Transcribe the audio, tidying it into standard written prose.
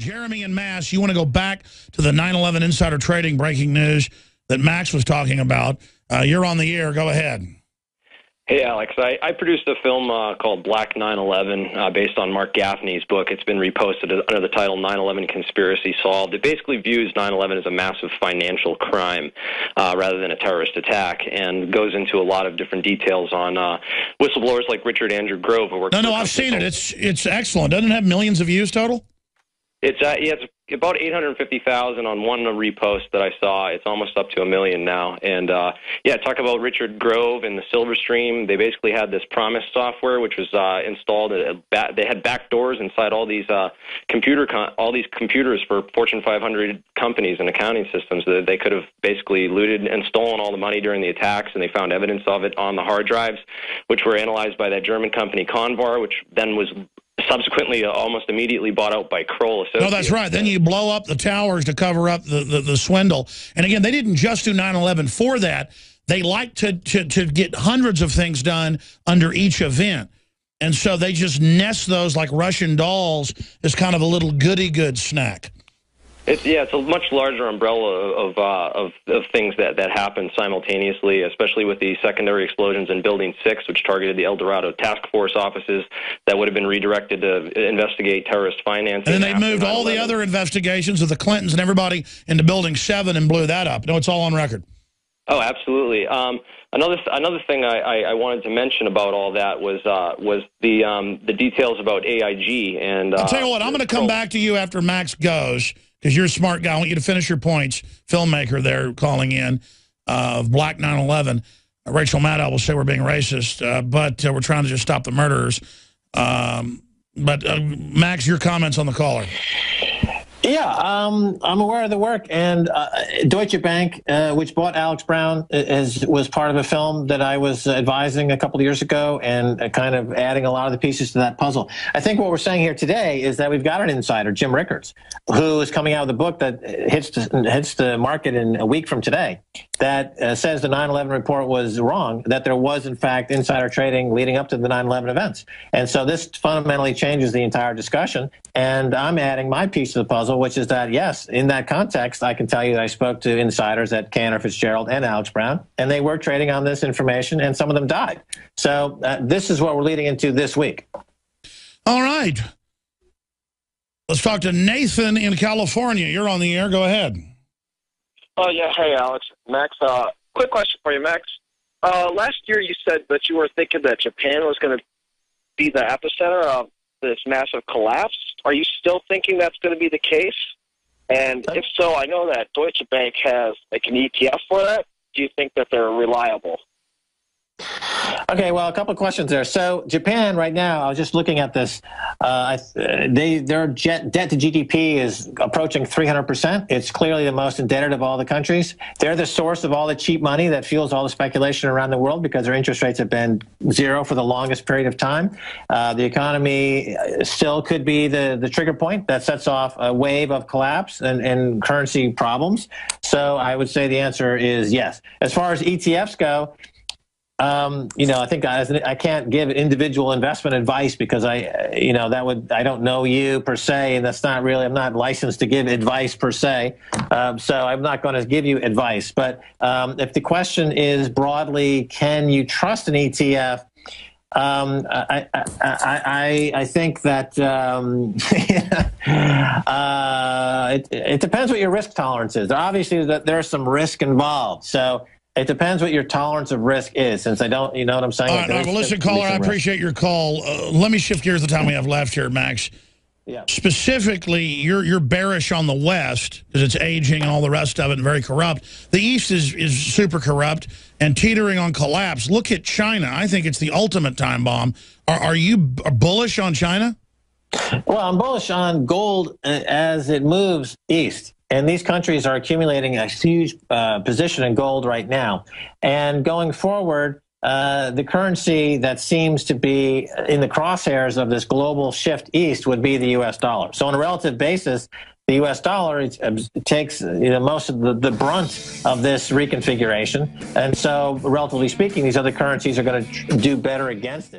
Jeremy and Mass, you want to go back to the 9/11 insider trading breaking news that Max was talking about. You're on the air. Go ahead. Hey, Alex. I produced a film called Black 9/11 based on Mark Gaffney's book. It's been reposted under the title 9/11 Conspiracy Solved. It basically views 9/11 as a massive financial crime rather than a terrorist attack, and goes into a lot of different details on whistleblowers like Richard Andrew Grove. Who works No, I've seen it. It's excellent. Doesn't it have millions of views total? It's about 850,000 on one repost that I saw. It's almost up to 1 million now. And yeah, talk about Richard Grove and the Silver Stream. They basically had this Promise software, which was installed. They had back doors inside all these computers for Fortune 500 companies and accounting systems that they could have basically looted and stolen all the money during the attacks. And they found evidence of it on the hard drives, which were analyzed by that German company Convar, which then was subsequently almost immediately bought out by Kroll Associates. No, that's right. Then you blow up the towers to cover up the swindle. And again, they didn't just do 9/11 for that. They like to get hundreds of things done under each event. And so they just nest those like Russian dolls as kind of a little goody-good snack. It's a much larger umbrella of things that happen simultaneously, especially with the secondary explosions in Building 6, which targeted the El Dorado task force offices that would have been redirected to investigate terrorist financing. And then they moved all the other investigations of the Clintons and everybody into Building 7 and blew that up. No, it's all on record. Oh, absolutely. Another thing I wanted to mention about all that was the details about AIG. And I'll tell you what, I'm going to come back to you after Max goes, because you're a smart guy. I want you to finish your points. Filmmaker there calling in of Black 9/11. Rachel Maddow will say we're being racist, but we're trying to just stop the murderers. Max, your comments on the caller. Yeah, I'm aware of the work, and Deutsche Bank, which bought Alex Brown, was part of a film that I was advising a couple of years ago, and kind of adding a lot of the pieces to that puzzle. I think what we're saying here today is that we've got an insider, Jim Rickards, who is coming out with a book that hits the market in a week from today, that says the 9/11 report was wrong, that there was, in fact, insider trading leading up to the 9/11 events. And so this fundamentally changes the entire discussion, and I'm adding my piece of the puzzle, which is that, yes, in that context, I can tell you that I spoke to insiders at Cantor Fitzgerald and Alex Brown, and they were trading on this information, and some of them died. So this is what we're leading into this week. All right. Let's talk to Nathan in California. You're on the air. Go ahead. Oh, yeah. Hey, Alex. Max, quick question for you, Max. Last year you said that you were thinking that Japan was going to be the epicenter of this massive collapse. Are you still thinking that's going to be the case? And if so, I know that Deutsche Bank has like an ETF for that. Do you think that they're reliable? Okay, well, a couple of questions there. So Japan right now, I was just looking at this. Their debt to GDP is approaching 300%. It's clearly the most indebted of all the countries. They're the source of all the cheap money that fuels all the speculation around the world because their interest rates have been zero for the longest period of time. The economy still could be the trigger point that sets off a wave of collapse and currency problems. So I would say the answer is yes. As far as ETFs go, I think I can't give individual investment advice because I don't know you per se, and that's not really, I'm not licensed to give advice per se. So I'm not going to give you advice. But if the question is broadly, can you trust an ETF? I think that it depends what your risk tolerance is. Obviously, there's some risk involved. So it depends what your tolerance of risk is, since I don't, you know what I'm saying? All right, well, listen, caller, I appreciate your call. Let me shift gears the time we have left here, Max. Yeah. Specifically, you're bearish on the West because it's aging and all the rest of it and very corrupt. The East is super corrupt and teetering on collapse. Look at China. I think it's the ultimate time bomb. Are you bullish on China? Well, I'm bullish on gold as it moves east. And these countries are accumulating a huge position in gold right now. And going forward, the currency that seems to be in the crosshairs of this global shift east would be the U.S. dollar. So on a relative basis, the U.S. dollar takes most of the brunt of this reconfiguration. And so, relatively speaking, these other currencies are going to do better against it.